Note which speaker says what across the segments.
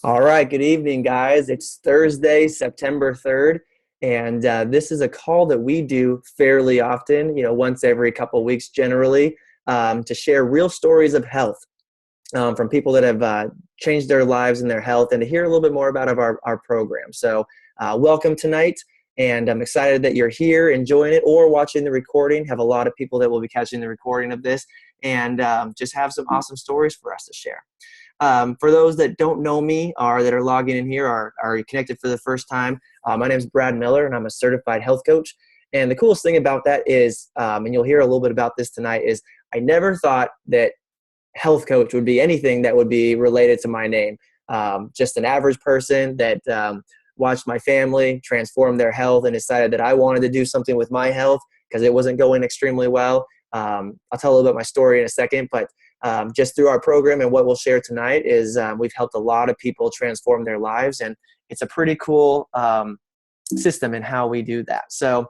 Speaker 1: All right, good evening, guys. It's Thursday, September 3rd, and this is a call that we do fairly often, once every couple of weeks generally, to share real stories of health from people that have changed their lives and their health, and to hear a little bit more about our program. So, welcome tonight, and I'm excited that you're here enjoying it or watching the recording. Have a lot of people that will be catching the recording of this, and just have some awesome stories for us to share. For those that don't know me or that are logging in here or are connected for the first time, my name is Brad Miller, and I'm a certified health coach. And the coolest thing about that is, and you'll hear a little bit about this tonight, is I never thought that health coach would be anything that would be related to my name. Just an average person that watched my family transform their health and decided that I wanted to do something with my health because it wasn't going extremely well. I'll tell a little bit my story in a second, but just through our program and what we'll share tonight is we've helped a lot of people transform their lives, and it's a pretty cool system in how we do that. So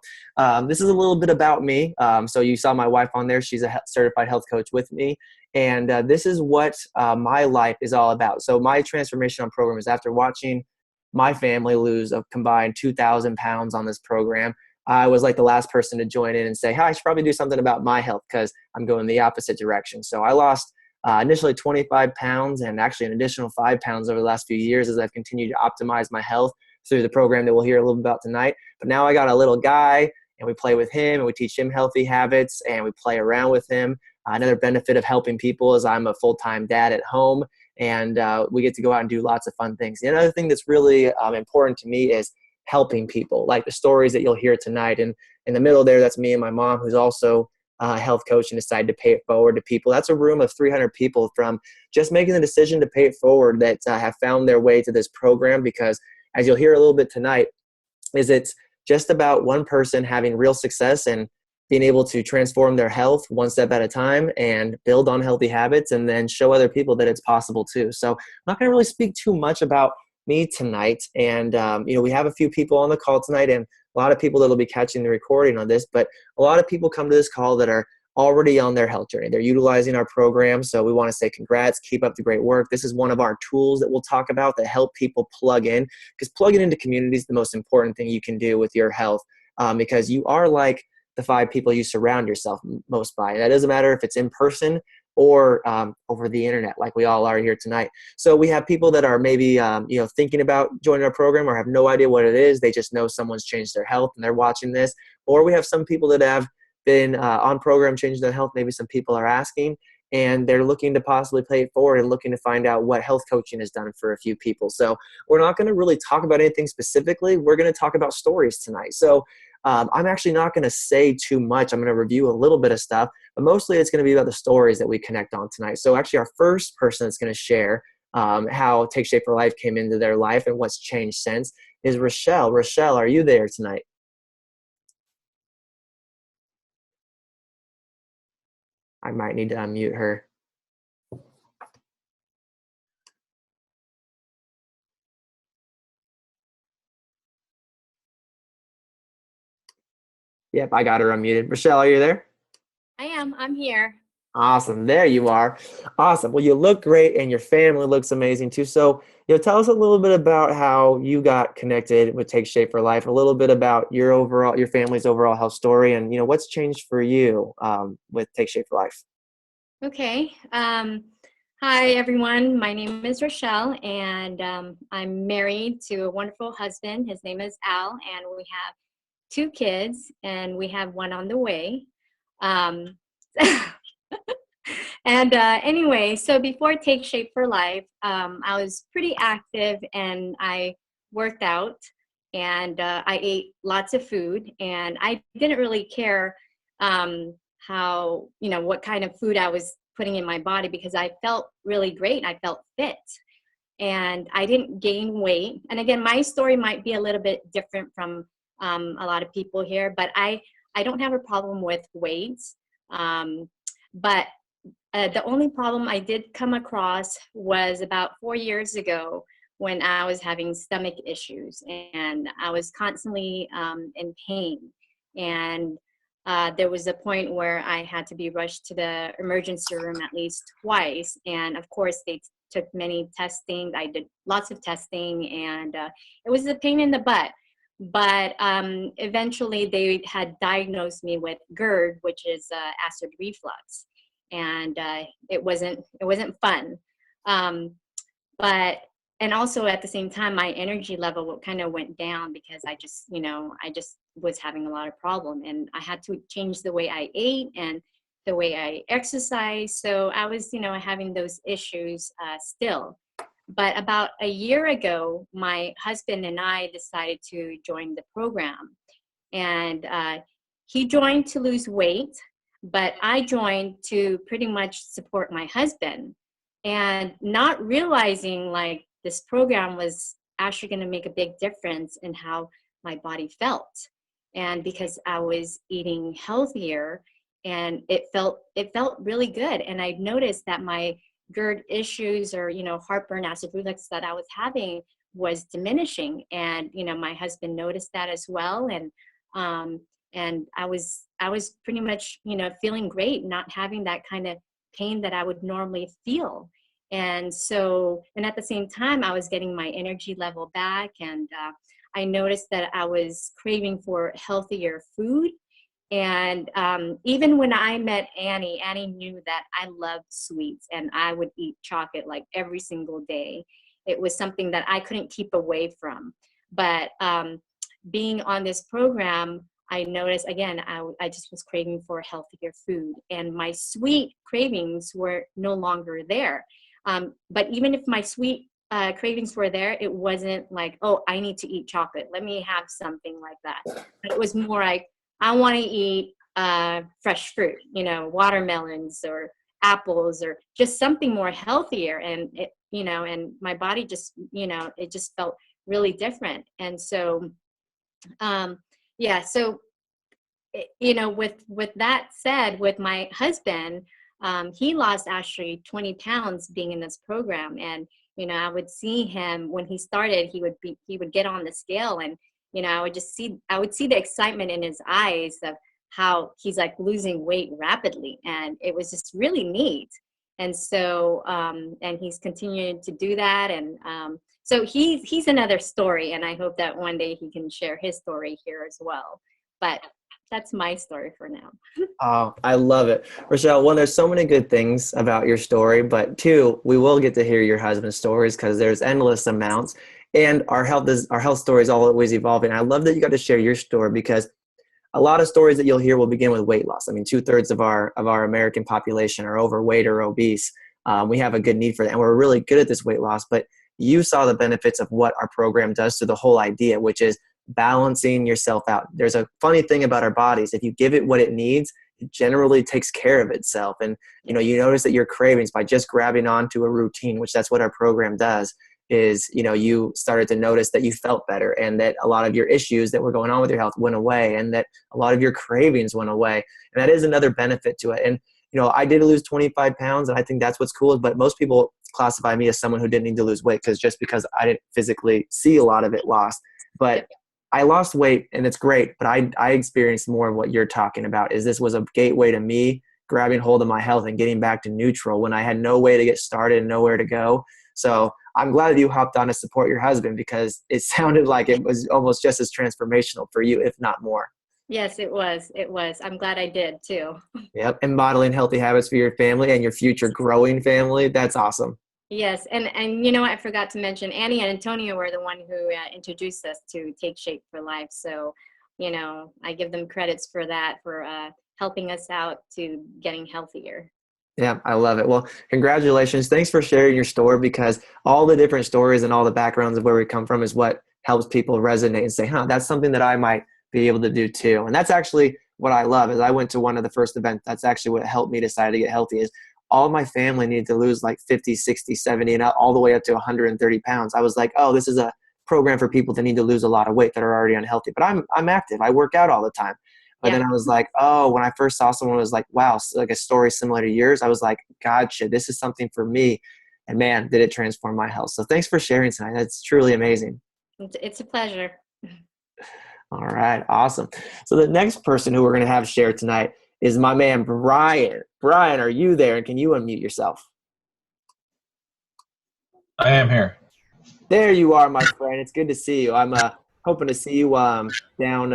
Speaker 1: this is a little bit about me. So you saw my wife on there. She's a certified health coach with me. And this is what my life is all about. So my transformation on program is after watching my family lose a combined 2,000 pounds on this program. I was like the last person to join in and say, hey, I should probably do something about my health because I'm going the opposite direction. So I lost initially 25 pounds and actually an additional 5 pounds over the last few years as I've continued to optimize my health through the program that we'll hear a little bit about tonight. But now I got a little guy, and we play with him, and we teach him healthy habits, and we play around with him. Another benefit of helping people is I'm a full-time dad at home, and we get to go out and do lots of fun things. The other thing that's really important to me is helping people, like the stories that you'll hear tonight. And in the middle there, that's me and my mom, who's also a health coach and decided to pay it forward to people. That's a room of 300 people from just making the decision to pay it forward that have found their way to this program, because as you'll hear a little bit tonight, is it's just about one person having real success and being able to transform their health one step at a time and build on healthy habits and then show other people that it's possible too. So I'm not going to really speak too much about me tonight. And, we have a few people on the call tonight and a lot of people that will be catching the recording on this, but a lot of people come to this call that are already on their health journey. They're utilizing our program. So we want to say congrats, keep up the great work. This is one of our tools that we'll talk about that help people plug in, because plugging into community is the most important thing you can do with your health, because you are like the 5 people you surround yourself most by. That doesn't matter if it's in person or over the internet, like we all are here tonight. So we have people that are maybe thinking about joining our program or have no idea what it is. They just know someone's changed their health and they're watching this. Or we have some people that have been on program changing their health. Maybe some people are asking and they're looking to possibly pay it forward and looking to find out what health coaching has done for a few people. So we're not going to really talk about anything specifically. We're going to talk about stories tonight. So I'm actually not going to say too much. I'm going to review a little bit of stuff, but mostly it's going to be about the stories that we connect on tonight. So actually our first person that's going to share how Take Shape for Life came into their life and what's changed since is Rochelle. Rochelle, are you there tonight? I might need to unmute her. Yep, I got her unmuted. Rochelle, are you there?
Speaker 2: I am. I'm here.
Speaker 1: Awesome. There you are. Awesome. Well, you look great and your family looks amazing too. So, tell us a little bit about how you got connected with Take Shape for Life, a little bit about your family's overall health story, and, what's changed for you with Take Shape for Life.
Speaker 2: Okay. Hi, everyone. My name is Rochelle, and I'm married to a wonderful husband. His name is Al, and we have 2 kids, and we have one on the way. And anyway, so before Take Shape for Life, I was pretty active and I worked out and I ate lots of food, and I didn't really care what kind of food I was putting in my body because I felt really great. I felt fit and I didn't gain weight. And again, my story might be a little bit different from a lot of people here, but I don't have a problem with weight. But the only problem I did come across was about 4 years ago when I was having stomach issues and I was constantly in pain. And there was a point where I had to be rushed to the emergency room at least twice. And of course, they took many testing. I did lots of testing, and it was a pain in the butt. But eventually they had diagnosed me with GERD, which is acid reflux, and it wasn't fun. Um, but and also at the same time, my energy level kind of went down because I just was having a lot of problem, and I had to change the way I ate and the way I exercise. So I was, having those issues still. But about a year ago, my husband and I decided to join the program. And he joined to lose weight, but I joined to pretty much support my husband. And not realizing like this program was actually going to make a big difference in how my body felt. And because I was eating healthier, and it felt really good. And I noticed that my GERD issues, or heartburn, acid reflux that I was having, was diminishing. And my husband noticed that as well. Um and I was pretty much feeling great, not having that kind of pain that I would normally feel. And at the same time, I was getting my energy level back. And I noticed that I was craving for healthier food. And even when I met Annie knew that I loved sweets, and I would eat chocolate like every single day. It was something that I couldn't keep away from. But being on this program, I noticed again, I just was craving for healthier food, and my sweet cravings were no longer there. But even if my sweet cravings were there, it wasn't like, oh, I need to eat chocolate, let me have something like that. But it was more like, I want to eat fresh fruit, watermelons or apples, or just something more healthier. And and my body just, it just felt really different. And so, yeah. So, with that said, with my husband, he lost actually 20 pounds being in this program. And I would see him when he started. He would get on the scale, and I would see the excitement in his eyes of how he's like losing weight rapidly. And it was just really neat. And so, and he's continuing to do that. And so he's another story. And I hope that one day he can share his story here as well. But that's my story for now.
Speaker 1: Oh, I love it. Rochelle, one, there's so many good things about your story, but two, we will get to hear your husband's stories because there's endless amounts. And our health story is always evolving. I love that you got to share your story because a lot of stories that you'll hear will begin with weight loss. I mean, 2/3 of our American population are overweight or obese. We have a good need for that, and we're really good at this weight loss. But you saw the benefits of what our program does to the whole idea, which is balancing yourself out. There's a funny thing about our bodies. If you give it what it needs, it generally takes care of itself. And you notice that your cravings, by just grabbing onto a routine, which that's what our program does, is you started to notice that you felt better, and that a lot of your issues that were going on with your health went away, and that a lot of your cravings went away. And that is another benefit to it. And I did lose 25 pounds, and I think that's what's cool. But most people classify me as someone who didn't need to lose weight because I didn't physically see a lot of it lost. But I lost weight, and it's great, but I experienced more of what you're talking about. This was a gateway to me grabbing hold of my health and getting back to neutral when I had no way to get started and nowhere to go. So I'm glad that you hopped on to support your husband, because it sounded like it was almost just as transformational for you, if not more.
Speaker 2: Yes, it was. It was. I'm glad I did too.
Speaker 1: Yep. And modeling healthy habits for your family and your future growing family. That's awesome.
Speaker 2: Yes, and I forgot to mention, Annie and Antonio were the one who introduced us to Take Shape for Life. So, I give them credits for that, for helping us out to getting healthier.
Speaker 1: Yeah, I love it. Well, congratulations. Thanks for sharing your story, because all the different stories and all the backgrounds of where we come from is what helps people resonate and say, that's something that I might be able to do too. And that's actually what I love. Is I went to one of the first events. That's actually what helped me decide to get healthy. Is all my family needed to lose like 50, 60, 70, and all the way up to 130 pounds. I was like, oh, this is a program for people that need to lose a lot of weight that are already unhealthy. But I'm active. I work out all the time. But then I was like, oh, when I first saw someone who was like, wow, like a story similar to yours, I was like, gotcha, this is something for me. And man, did it transform my health. So thanks for sharing tonight. That's truly amazing.
Speaker 2: It's a pleasure.
Speaker 1: All right, awesome. So the next person who we're going to have share tonight is my man, Brian. Brian, are you there? And can you unmute yourself?
Speaker 3: I am here.
Speaker 1: There you are, my friend. It's good to see you. I'm hoping to see you down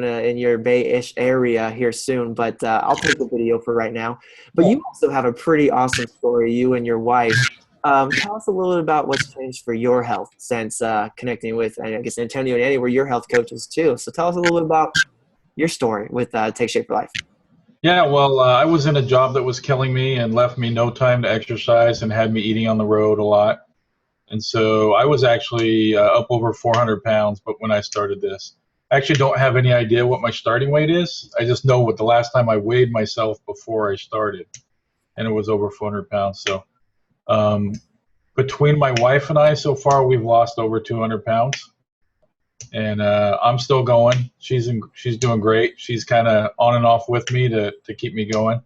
Speaker 1: in your Bay-ish area here soon, but I'll take the video for right now. But
Speaker 3: Yeah.
Speaker 1: you also have a pretty awesome story, you and your wife. Tell us a little bit about what's changed for your health since connecting with, I guess, Antonio and Annie were your health coaches too. So tell us a little bit about your story with Take Shape for Life.
Speaker 3: Yeah, well, I was in a job that was killing me and left me no time to exercise and had me eating on the road a lot. And so I was actually up over 400 pounds, but when I started this, I actually don't have any idea what my starting weight is. I just know what the last time I weighed myself before I started, and it was over 400 pounds. So um, between my wife and I, so far, we've lost over 200 pounds. And I'm still going. She's doing great. She's kind of on and off with me to keep me going.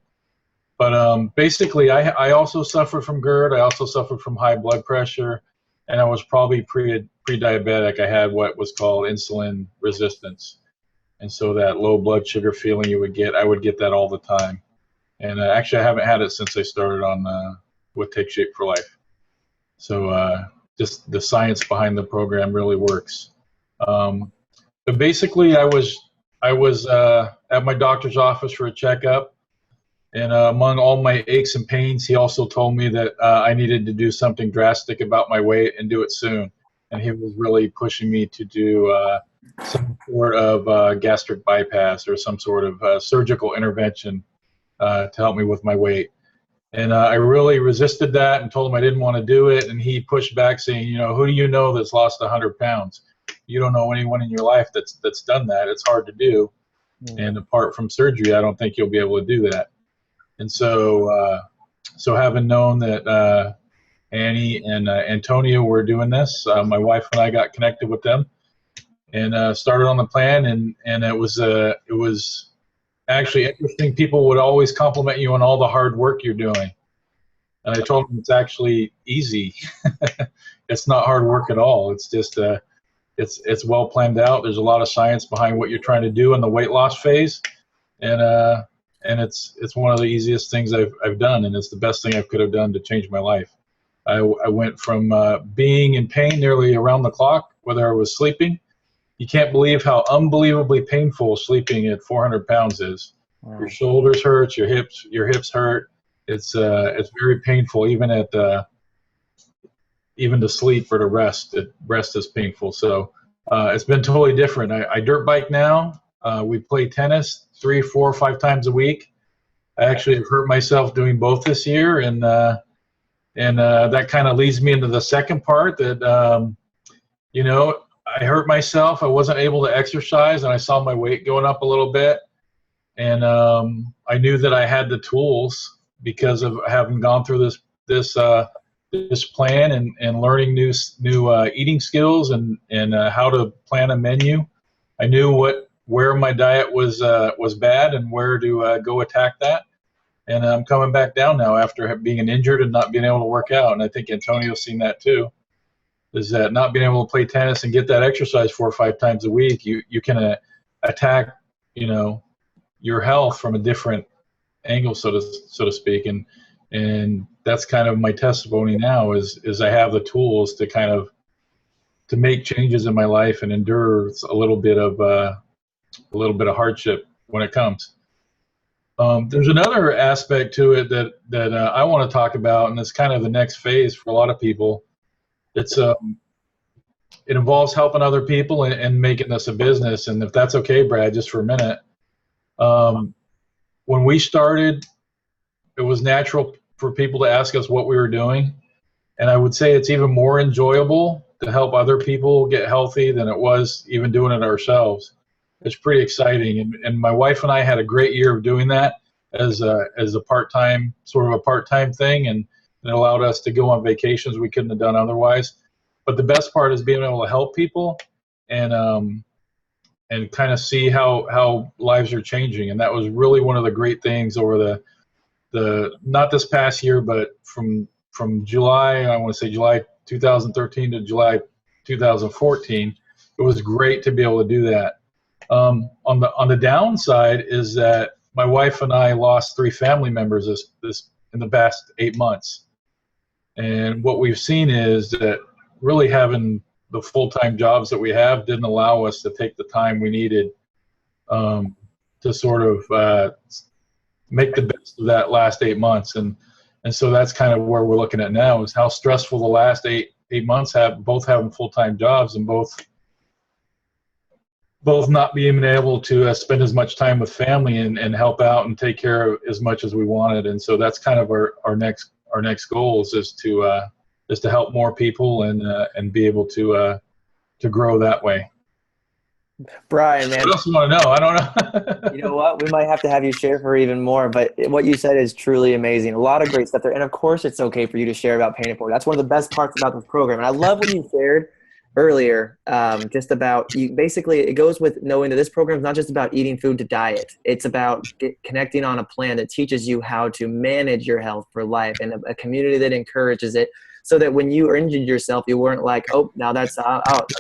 Speaker 3: But basically, I also suffered from GERD. I also suffered from high blood pressure, and I was probably pre-diabetic. I had what was called insulin resistance, and so that low blood sugar feeling you would get, I would get that all the time. And actually, I haven't had it since I started on with Take Shape for Life. So just the science behind the program really works. But basically, I was at my doctor's office for a checkup, and among all my aches and pains, he also told me that I needed to do something drastic about my weight and do it soon. And he was really pushing me to do some sort of gastric bypass or some sort of surgical intervention to help me with my weight. And I really resisted that and told him I didn't want to do it. And he pushed back, saying, who do you know that's lost 100 pounds? You don't know anyone in your life that's done that. It's hard to do. And apart from surgery, I don't think you'll be able to do that. And so, so having known that Annie and Antonio were doing this, my wife and I got connected with them and started on the plan. And it was actually interesting. People would always compliment you on all the hard work you're doing. And I told them it's actually easy. It's not hard work at all. It's just it's well planned out. There's a lot of science behind what you're trying to do in the weight loss phase, and it's one of the easiest things I've done, and it's the best thing I could have done to change my life. I went from being in pain nearly around the clock, whether I was sleeping. You can't believe how unbelievably painful sleeping at 400 pounds is. Wow. Your shoulders hurt, your hips hurt. It's very painful, even to sleep or to rest. Rest is painful. So it's been totally different. I dirt bike now. We play tennis 3, 4, 5 times a week. I actually have hurt myself doing both this year, and that kind of leads me into the second part that I hurt myself. I wasn't able to exercise, and I saw my weight going up a little bit. And I knew that I had the tools because of having gone through this plan and learning new eating skills and how to plan a menu. I knew where my diet was bad and where to go attack that. And I'm coming back down now after being injured and not being able to work out. And I think Antonio's seen that too. Is that not being able to play tennis and get that exercise 4 or 5 times a week, you can attack your health from a different angle, so to speak, and that's kind of my testimony now is I have the tools to make changes in my life and endure a little bit of hardship when it comes. There's another aspect to it that I want to talk about, and it's kind of the next phase for a lot of people. It involves helping other people and making this a business. And if that's okay, Brad, just for a minute, when we started, it was natural for people to ask us what we were doing. And I would say it's even more enjoyable to help other people get healthy than it was even doing it ourselves. It's pretty exciting. And my wife and I had a great year of doing that as a part-time thing. And it allowed us to go on vacations we couldn't have done otherwise. But the best part is being able to help people and kind of see how lives are changing. And that was really one of the great things over the not this past year, but from July 2013 to July 2014, it was great to be able to do that. On the downside is that my wife and I lost 3 family members this in the past 8 months. And what we've seen is that really having the full-time jobs that we have didn't allow us to take the time we needed to sort of make the best of that last 8 months. And so that's kind of where we're looking at now, is how stressful the last eight months have, both having full-time jobs and both not being able to spend as much time with family and help out and take care of as much as we wanted. And so that's kind of our next goals is to help more people and be able to grow that way.
Speaker 1: Brian, man.
Speaker 3: What else you want to know? I don't know.
Speaker 1: You know what? We might have to have you share for even more, but what you said is truly amazing. A lot of great stuff there. And of course, it's okay for you to share about Paying It Forward. That's one of the best parts about this program. And I love what you shared earlier, just about you. Basically, it goes with knowing that this program is not just about eating food to diet. It's about connecting on a plan that teaches you how to manage your health for life, and a community that encourages it, so that when you injured yourself, you weren't like, oh, now that's out.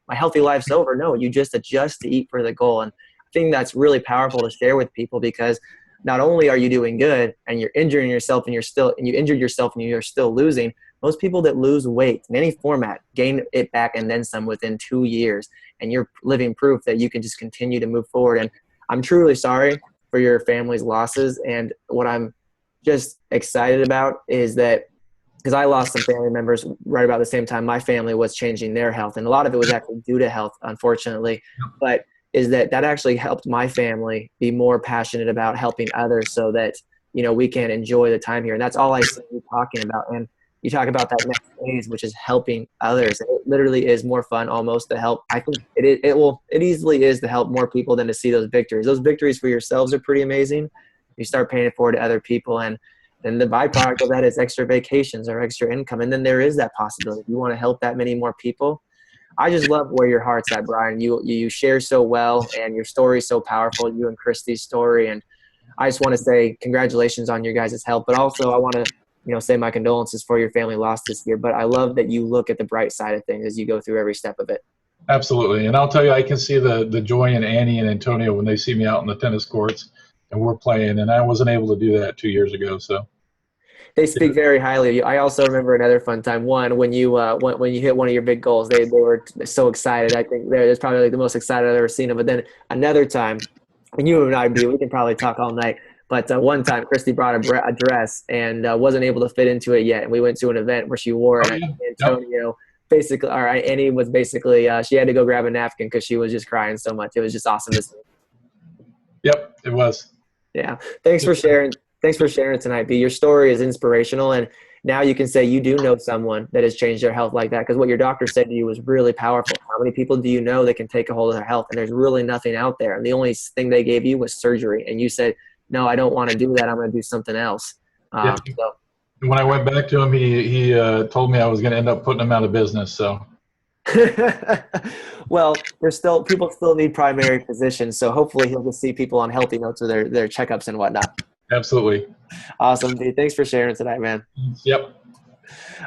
Speaker 1: My healthy life's over. No, you just adjust to eat for the goal. And I think that's really powerful to share with people, because not only are you doing good and you're injuring yourself and you injured yourself and you're still losing, most people that lose weight in any format gain it back and then some within 2 years. And you're living proof that you can just continue to move forward. And I'm truly sorry for your family's losses. And what I'm just excited about is that, because I lost some family members right about the same time my family was changing their health. And a lot of it was actually due to health, unfortunately. But is that actually helped my family be more passionate about helping others, so that, you know, we can enjoy the time here. And that's all I see you talking about. And you talk about that next phase, which is helping others. It literally is more fun almost to help. I think it easily is to help more people than to see those victories. Those victories for yourselves are pretty amazing. You start paying it forward to other people, and the byproduct of that is extra vacations or extra income. And then there is that possibility. If you want to help that many more people. I just love where your heart's at, Brian. You share so well, and your story is so powerful, you and Christy's story. And I just want to say congratulations on your guys' health. But also I want to, you know, say my condolences for your family loss this year. But I love that you look at the bright side of things as you go through every step of it.
Speaker 3: Absolutely. And I'll tell you, I can see the joy in Annie and Antonio when they see me out on the tennis courts and we're playing, and I wasn't able to do that 2 years ago. So
Speaker 1: they speak very highly of you. I also remember another fun time. One, when you hit one of your big goals, they were so excited. I think that's probably like the most excited I've ever seen them. But then another time, and you and I, we can probably talk all night. But one time, Christy brought a dress and wasn't able to fit into it yet. And we went to an event where she wore it. And Antonio basically, all right, Annie was basically, she had to go grab a napkin because she was just crying so much. It was just awesome to see.
Speaker 3: Yep, it was.
Speaker 1: Yeah. Thanks for sharing. Thanks for sharing tonight, B. Your story is inspirational, and now you can say you do know someone that has changed their health like that, because what your doctor said to you was really powerful. How many people do you know that can take a hold of their health? And there's really nothing out there. And the only thing they gave you was surgery. And you said, no, I don't want to do that. I'm going to do something else.
Speaker 3: Yeah. So. When I went back to him, he told me I was going to end up putting him out of business. So.
Speaker 1: Well, people still need primary physicians, so hopefully he'll just see people on healthy notes with their checkups and whatnot.
Speaker 3: Absolutely.
Speaker 1: Awesome, dude. Thanks for sharing tonight, man.
Speaker 3: Yep.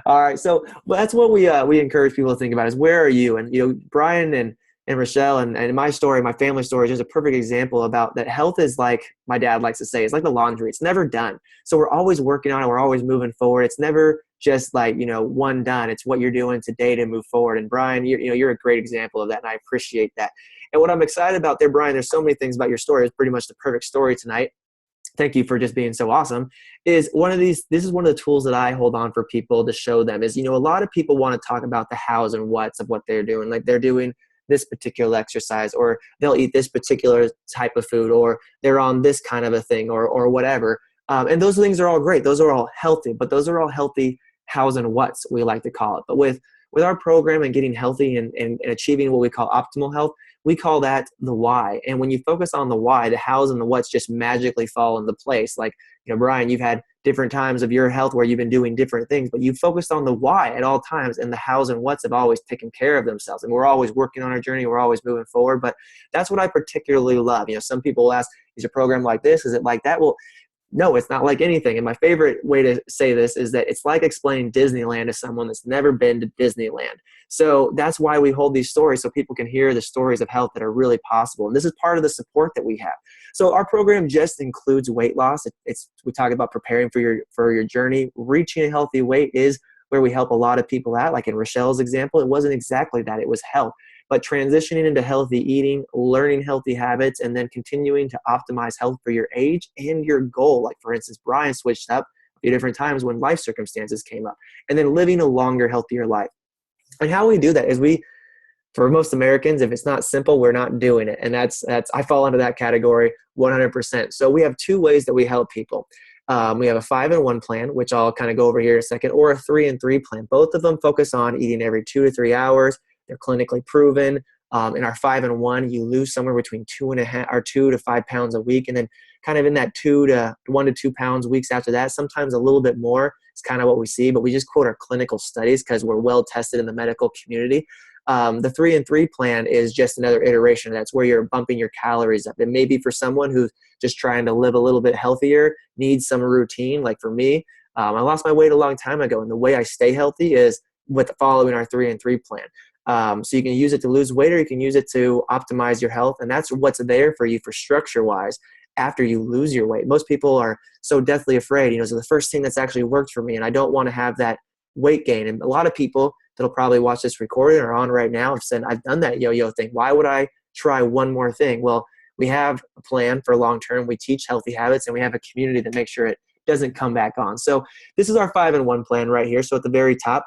Speaker 1: All right, so that's what we encourage people to think about is, where are you? And you know, Brian and Rochelle and my story, my family story, is just a perfect example about that. Health is, like my dad likes to say, it's like the laundry. It's never done. So we're always working on it. We're always moving forward. It's never just like, you know, one done. It's what you're doing today to move forward. And Brian, you're a great example of that, and I appreciate that. And what I'm excited about there, Brian, there's so many things about your story. It's pretty much the perfect story tonight. Thank you for just being so awesome. This is one of the tools that I hold on for people to show them is, you know, a lot of people want to talk about the hows and whats of what they're doing. Like they're doing this particular exercise, or they'll eat this particular type of food, or they're on this kind of a thing, or whatever. And those things are all great. Those are all healthy, but those are all healthy hows and whats, we like to call it. But with our program and getting healthy and achieving what we call optimal health, we call that the why. And when you focus on the why, the hows and the whats just magically fall into place. Like, you know, Brian, you've had different times of your health where you've been doing different things, but you focused on the why at all times, and the hows and whats have always taken care of themselves. And we're always working on our journey. We're always moving forward. But that's what I particularly love. You know, some people will ask, is a program like this? Is it like that? Well, no, it's not like anything. And my favorite way to say this is that it's like explaining Disneyland to someone that's never been to Disneyland. So that's why we hold these stories, so people can hear the stories of health that are really possible. And this is part of the support that we have. So our program just includes weight loss. We talk about preparing for your journey. Reaching a healthy weight is where we help a lot of people out. Like in Rochelle's example, it wasn't exactly that, it was health. But transitioning into healthy eating, learning healthy habits, and then continuing to optimize health for your age and your goal. Like for instance, Brian switched up a few different times when life circumstances came up, and then living a longer, healthier life. And how we do that is for most Americans, if it's not simple, we're not doing it. And that's I fall into that category 100%. So we have two ways that we help people. We have a 5-in-1 plan, which I'll kind of go over here in a second, or a 3-in-3 plan. Both of them focus on eating every 2 to 3 hours. They're clinically proven. In our 5-in-1, you lose somewhere between 2 to 5 pounds a week, and then kind of in that 1 to 2 pounds weeks after that, sometimes a little bit more. It's kind of what we see, but we just quote our clinical studies because we're well tested in the medical community. The 3-in-3 plan is just another iteration. That's where you're bumping your calories up. It may be for someone who's just trying to live a little bit healthier, needs some routine. Like for me, I lost my weight a long time ago, and the way I stay healthy is with following our 3-in-3 plan. So you can use it to lose weight, or you can use it to optimize your health, and that's what's there for you for structure-wise after you lose your weight. Most people are so deathly afraid, so the first thing that's actually worked for me, and I don't want to have that weight gain. And a lot of people that'll probably watch this recording or on right now have said, I've done that yo-yo thing. Why would I try one more thing? Well, we have a plan for long-term. We teach healthy habits, and we have a community that makes sure it doesn't come back on. So this is our 5-in-1 plan right here. So at the very top,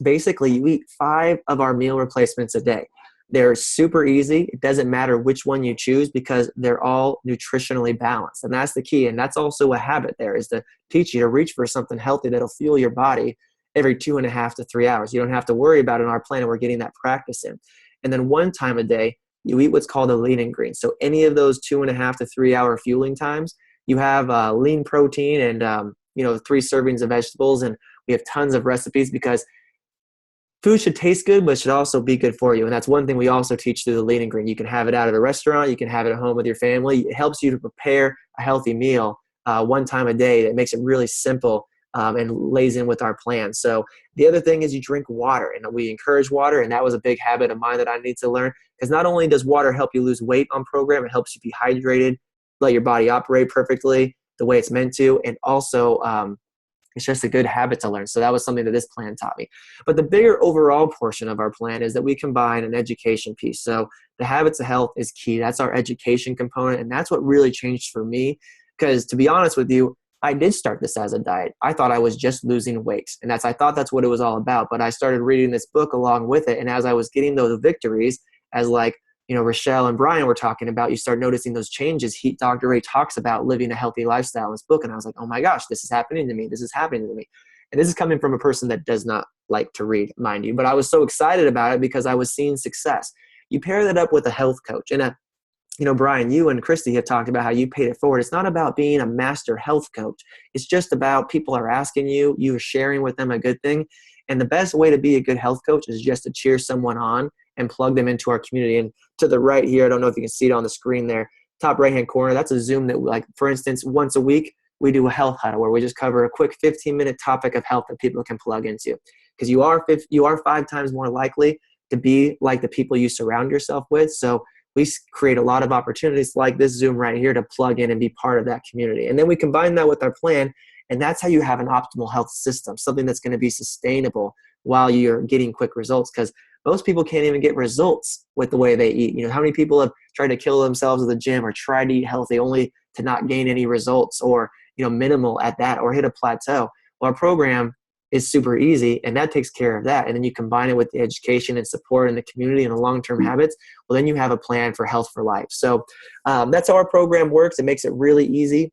Speaker 1: basically you eat 5 of our meal replacements a day. They're super easy. It doesn't matter which one you choose because they're all nutritionally balanced. And that's the key. And that's also a habit there, is to teach you to reach for something healthy that'll fuel your body every 2.5 to 3 hours. You don't have to worry about it in our plan, and we're getting that practice in. And then one time a day, you eat what's called a lean and green. So any of those 2.5 to 3 hour fueling times, you have lean protein and 3 servings of vegetables. And we have tons of recipes because food should taste good, but should also be good for you. And that's one thing we also teach through the lean and green. You can have it out at a restaurant. You can have it at home with your family. It helps you to prepare a healthy meal one time a day. That makes it really simple and lays in with our plan. So the other thing is you drink water, and we encourage water. And that was a big habit of mine that I need to learn, because not only does water help you lose weight on program, it helps you be hydrated, let your body operate perfectly the way it's meant to. And also, it's just a good habit to learn. So that was something that this plan taught me. But the bigger overall portion of our plan is that we combine an education piece. So the habits of health is key. That's our education component. And that's what really changed for me. Because to be honest with you, I did start this as a diet. I thought I was just losing weight. And I thought that's what it was all about. But I started reading this book along with it. And as I was getting those victories, as like, Rochelle and Brian were talking about, you start noticing those changes. Dr. Ray talks about living a healthy lifestyle in this book. And I was like, oh my gosh, this is happening to me. This is happening to me. And this is coming from a person that does not like to read, mind you. But I was so excited about it because I was seeing success. You pair that up with a health coach. And, Brian, you and Christy have talked about how you paid it forward. It's not about being a master health coach. It's just about people are asking you, you're sharing with them a good thing. And the best way to be a good health coach is just to cheer someone on and plug them into our community. And to the right here, I don't know if you can see it on the screen there, top right-hand corner, that's a Zoom that, like, for instance, once a week, we do a health huddle where we just cover a quick 15-minute topic of health that people can plug into. Because you are 5 times more likely to be like the people you surround yourself with. So we create a lot of opportunities like this Zoom right here to plug in and be part of that community. And then we combine that with our plan, and that's how you have an optimal health system, something that's going to be sustainable while you're getting quick results. Because most people can't even get results with the way they eat. How many people have tried to kill themselves at the gym or tried to eat healthy only to not gain any results, or, minimal at that, or hit a plateau? Well, our program is super easy, and that takes care of that. And then you combine it with the education and support in the community and the long-term habits. Well, then you have a plan for health for life. So that's how our program works. It makes it really easy.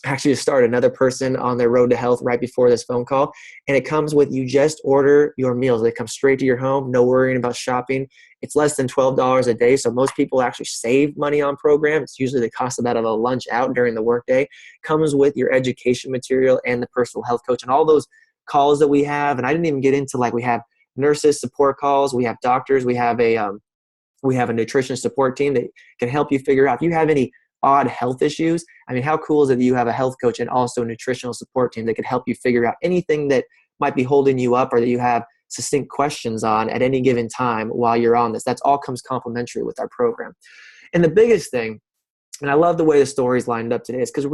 Speaker 1: Actually, to start another person on their road to health right before this phone call. And it comes with, you just order your meals. They come straight to your home, no worrying about shopping. It's less than $12 a day. So most people actually save money on program. It's usually the cost of that of a lunch out during the workday. Comes with your education material and the personal health coach and all those calls that we have. And I didn't even get into, like, we have nurses support calls. We have doctors. We have a nutrition support team that can help you figure out if you have any odd health issues, I mean, how cool is it that you have a health coach and also a nutritional support team that could help you figure out anything that might be holding you up or that you have succinct questions on at any given time while you're on this. That's all comes complimentary with our program. And the biggest thing, and I love the way the stories lined up today, is because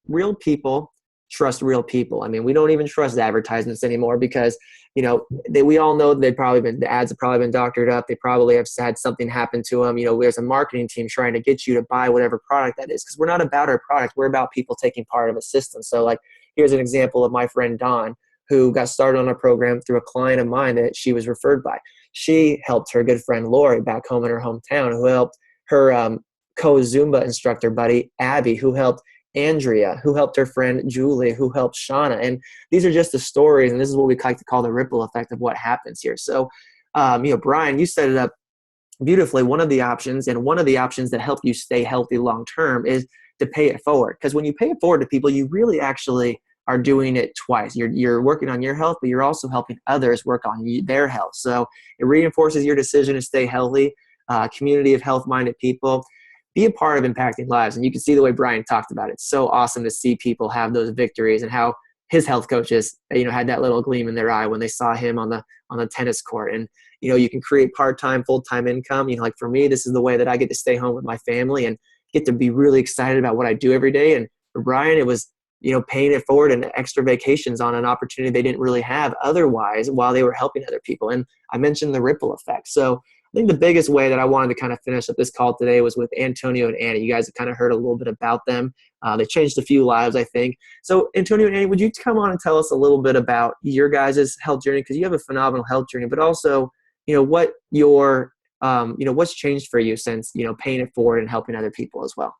Speaker 1: real people trust real people. I mean, we don't even trust advertisements anymore because, we all know the ads have probably been doctored up. They probably have had something happen to them. There's a marketing team trying to get you to buy whatever product that is, because we're not about our product. We're about people taking part of a system. So like, here's an example of my friend Dawn, who got started on a program through a client of mine that she was referred by. She helped her good friend Lori back home in her hometown, who helped her co-Zumba instructor buddy Abby, who helped Andrea, who helped her friend Julie, who helped Shauna. And these are just the stories, and this is what we like to call the ripple effect of what happens here. So, Brian, you set it up beautifully. One of the options that help you stay healthy long-term is to pay it forward. Because when you pay it forward to people, you really actually are doing it twice. You're working on your health, but you're also helping others work on their health. So it reinforces your decision to stay healthy, community of health-minded people. Be a part of impacting lives. And you can see the way Brian talked about it. It's so awesome to see people have those victories and how his health coaches, had that little gleam in their eye when they saw him on the tennis court. And, you can create part-time, full-time income. Like for me, this is the way that I get to stay home with my family and get to be really excited about what I do every day. And for Brian, it was, paying it forward and extra vacations on an opportunity they didn't really have otherwise while they were helping other people. And I mentioned the ripple effect. So I think the biggest way that I wanted to kind of finish up this call today was with Antonio and Annie. You guys have kind of heard a little bit about them. They changed a few lives, I think. So Antonio and Annie, would you come on and tell us a little bit about your guys' health journey? Because you have a phenomenal health journey, but also, what what's changed for you since, paying it forward and helping other people as well?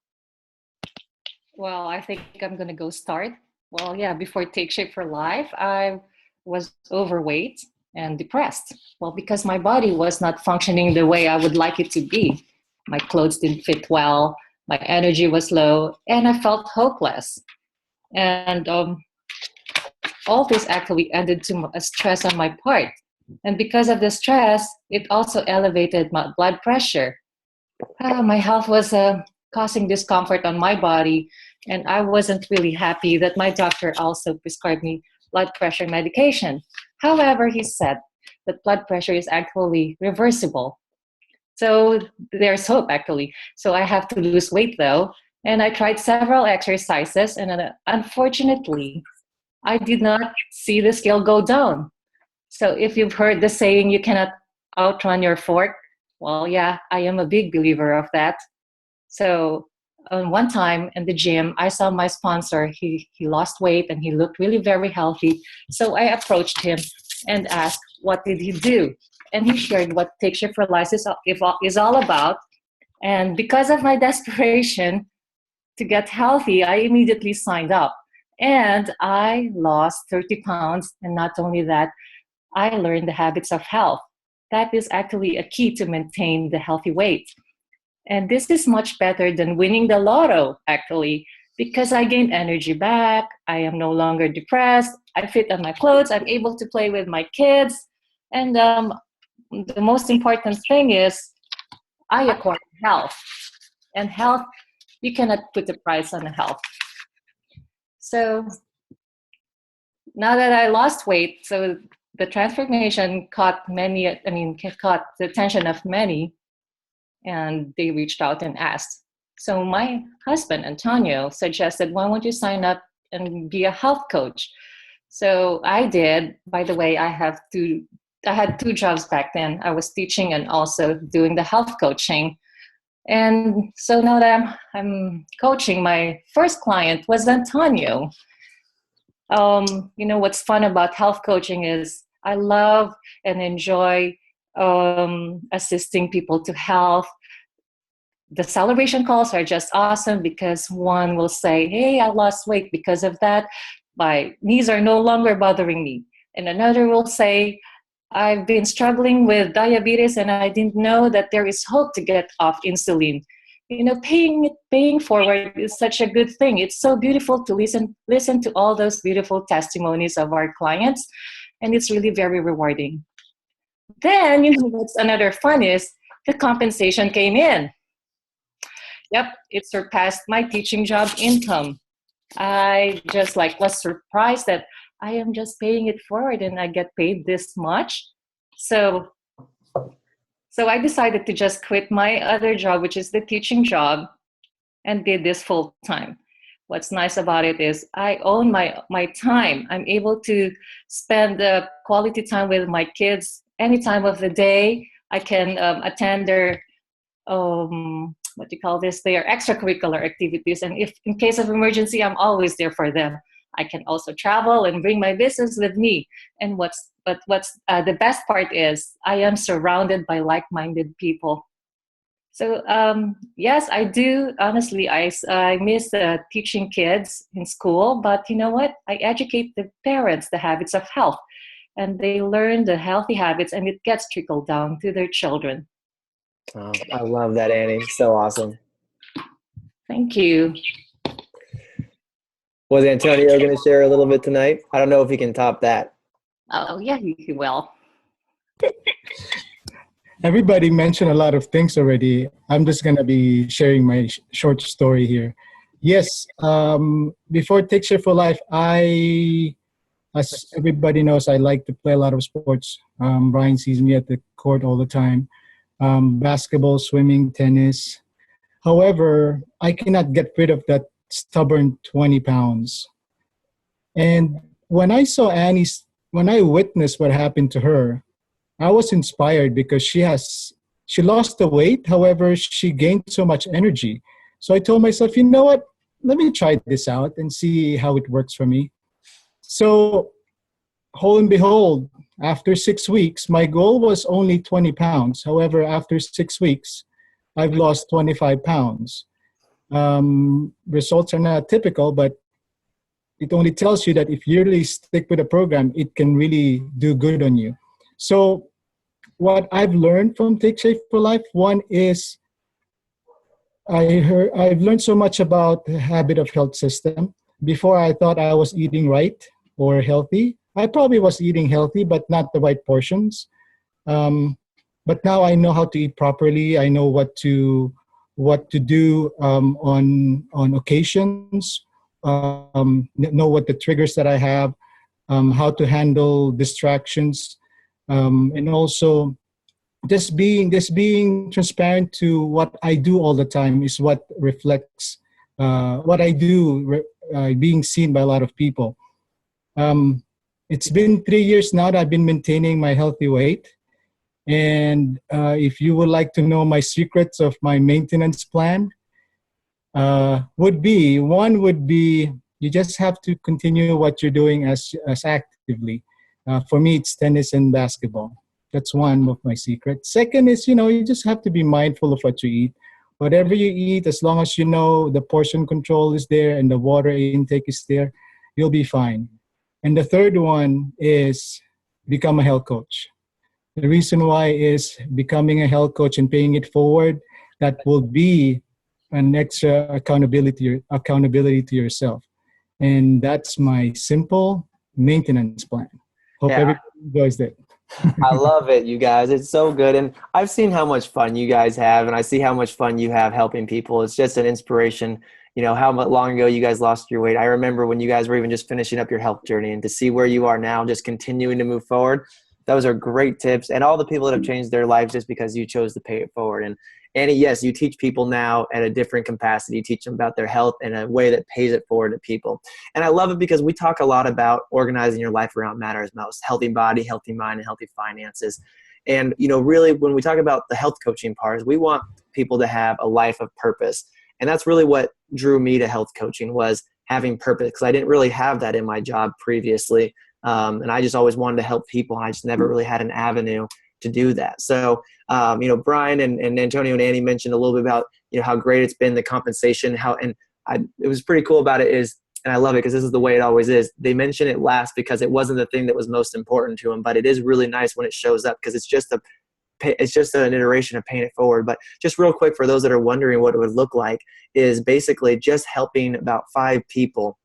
Speaker 4: Well, I think I'm going to go start. Well, yeah, before Take Shape for Life, I was overweight and depressed. Well, because my body was not functioning the way I would like it to be. My clothes didn't fit well, my energy was low, and I felt hopeless. And all this actually ended to a stress on my part. And because of the stress, it also elevated my blood pressure. My health was causing discomfort on my body, and I wasn't really happy that my doctor also prescribed me blood pressure medication. However, he said that blood pressure is actually reversible. So there's hope actually. So I have to lose weight though. And I tried several exercises, and unfortunately, I did not see the scale go down. So if you've heard the saying, you cannot outrun your fork, well, yeah, I am a big believer of that. So one time in the gym, I saw my sponsor. He lost weight and he looked really very healthy. So I approached him and asked, what did he do? And he shared what Take Shape for Life is all about. And because of my desperation to get healthy, I immediately signed up. And I lost 30 pounds. And not only that, I learned the habits of health. That is actually a key to maintain the healthy weight. And this is much better than winning the lotto, actually, because I gained energy back. I am no longer depressed. I fit on my clothes. I'm able to play with my kids. And the most important thing is I acquired health. And health, you cannot put a price on health. So now that I lost weight, so the transformation caught the attention of many. And they reached out and asked. So my husband, Antonio, suggested, why won't you sign up and be a health coach? So I did. By the way, I had two jobs back then. I was teaching and also doing the health coaching. And so now that I'm coaching, my first client was Antonio. What's fun about health coaching is I love and enjoy assisting people to health. The celebration calls are just awesome because one will say, hey, I lost weight because of that. My knees are no longer bothering me. And another will say, I've been struggling with diabetes and I didn't know that there is hope to get off insulin. Paying forward is such a good thing. It's so beautiful to listen to all those beautiful testimonies of our clients. And it's really very rewarding. Then, what's another fun is the compensation came in. Yep, it surpassed my teaching job income. I just like was surprised that I am just paying it forward and I get paid this much. So so I decided to just quit my other job, which is the teaching job, and did this full time. What's nice about it is I own my time. I'm able to spend quality time with my kids any time of the day. I can attend their what do you call this? Their extracurricular activities, and if in case of emergency, I'm always there for them. I can also travel and bring my business with me. And what's the best part is I am surrounded by like-minded people. So yes, I do. Honestly, I miss teaching kids in school, but you know what? I educate the parents the habits of health, and they learn the healthy habits, and it gets trickled down to their children.
Speaker 1: Oh, I love that, Annie. So awesome.
Speaker 4: Thank you.
Speaker 1: Was Antonio going to share a little bit tonight? I don't know if he can top that.
Speaker 4: Oh yeah, you will.
Speaker 5: Everybody mentioned a lot of things already. I'm just going to be sharing my short story here. Yes, before Take Shape for Life, as everybody knows, I like to play a lot of sports. Brian sees me at the court all the time. Basketball, swimming, tennis. However, I cannot get rid of that stubborn 20 pounds. And when I witnessed what happened to her, I was inspired because she lost the weight. However, she gained so much energy. So I told myself, you know what? Let me try this out and see how it works for me. So, lo and behold, after 6 weeks, my goal was only 20 pounds. However, after 6 weeks, I've lost 25 pounds. Results are not typical, but it only tells you that if you really stick with a program, it can really do good on you. So what I've learned from Take Shape for Life, one is I've learned so much about the habit of health system. Before I thought I was eating right or healthy. I probably was eating healthy, but not the right portions. But now I know how to eat properly. I know what to do on occasions. Know what the triggers that I have, how to handle distractions, and also just being transparent to what I do all the time is what reflects what I do being seen by a lot of people. It's been 3 years now that I've been maintaining my healthy weight. And if you would like to know my secrets of my maintenance plan, would be you just have to continue what you're doing as actively. For me, it's tennis and basketball. That's one of my secrets. Second is, you just have to be mindful of what you eat. Whatever you eat, as long as you know the portion control is there and the water intake is there, you'll be fine. And the third one is become a health coach. The reason why is becoming a health coach and paying it forward, that will be an extra accountability to yourself. And that's my simple maintenance plan. Hope everybody enjoys it.
Speaker 1: I love it, you guys. It's so good. And I've seen how much fun you guys have, and I see how much fun you have helping people. It's just an inspiration, how long ago you guys lost your weight. I remember when you guys were even just finishing up your health journey, and to see where you are now, just continuing to move forward. Those are great tips. And all the people that have changed their lives just because you chose to pay it forward. And Annie, yes, you teach people now at a different capacity. You teach them about their health in a way that pays it forward to people. And I love it because we talk a lot about organizing your life around matters most: healthy body, healthy mind, and healthy finances. And, really when we talk about the health coaching part, we want people to have a life of purpose. And that's really what drew me to health coaching, was having purpose, because I didn't really have that in my job previously. And I just always wanted to help people. I just never really had an avenue to do that. So, Brian and Antonio and Annie mentioned a little bit about, how great it's been, the compensation, it was pretty cool about it is, and I love it because this is the way it always is. They mention it last because it wasn't the thing that was most important to them, but it is really nice when it shows up because it's just an iteration of paying it forward. But just real quick, for those that are wondering what it would look like, is basically just helping about 5 people,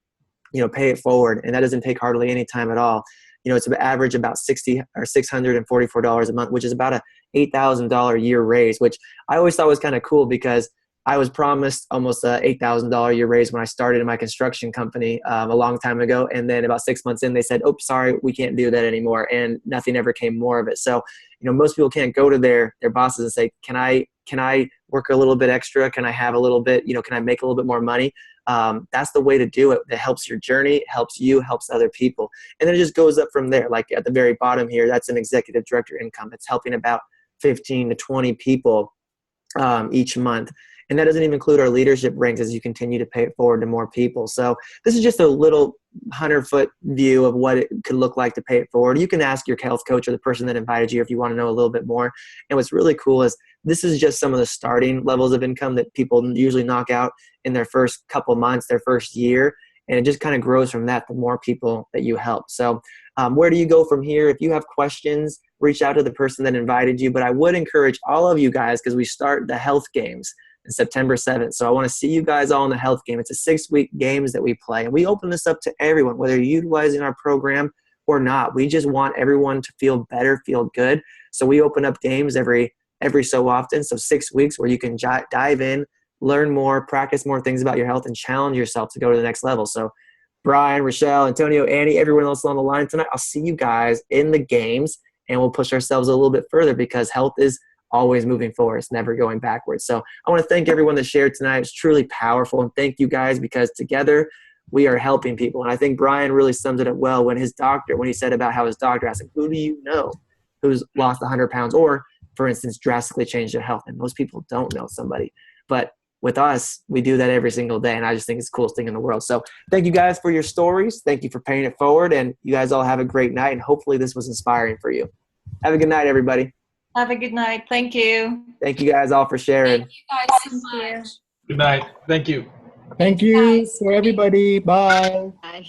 Speaker 1: pay it forward. And that doesn't take hardly any time at all. It's an average about $60 or $644 a month, which is about a $8,000 a year raise, which I always thought was kind of cool because I was promised almost a $8,000 a year raise when I started in my construction company a long time ago. And then about 6 months in, they said, "Oh, sorry, we can't do that anymore." And nothing ever came more of it. So, most people can't go to their bosses and say, can I work a little bit extra? Can I have a little bit, can I make a little bit more money? That's the way to do it. That helps your journey, helps you, helps other people. And then it just goes up from there. Like at the very bottom here, that's an executive director income. It's helping about 15 to 20 people each month. And that doesn't even include our leadership ranks as you continue to pay it forward to more people. So this is just a little 100-foot view of what it could look like to pay it forward. You can ask your health coach or the person that invited you if you want to know a little bit more. And what's really cool is this is just some of the starting levels of income that people usually knock out in their first couple months, their first year. And it just kind of grows from that, the more people that you help. So where do you go from here? If you have questions, reach out to the person that invited you. But I would encourage all of you guys, because we start the health games in September 7th. So I want to see you guys all in the health game. It's a 6-week games that we play. And we open this up to everyone, whether you're utilizing our program or not. We just want everyone to feel better, feel good. So we open up games every so often. So 6 weeks where you can dive in, learn more, practice more things about your health, and challenge yourself to go to the next level. So Brian, Rochelle, Antonio, Annie, everyone else on the line tonight, I'll see you guys in the games, and we'll push ourselves a little bit further because health is always moving forward. It's never going backwards. So I want to thank everyone that shared tonight. It's truly powerful. And thank you guys, because together we are helping people. And I think Brian really sums it up well when he said about how his doctor asked him, who do you know who's lost 100 pounds or, for instance, drastically changed their health? And most people don't know somebody. But with us, we do that every single day. And I just think it's the coolest thing in the world. So thank you guys for your stories. Thank you for paying it forward. And you guys all have a great night. And hopefully this was inspiring for you. Have a good night, everybody.
Speaker 4: Have a good night. Thank you.
Speaker 1: Thank you guys all for sharing.
Speaker 6: Thank you guys so much.
Speaker 3: Good night. Thank you.
Speaker 5: Thank you for everybody. Bye.
Speaker 2: Bye.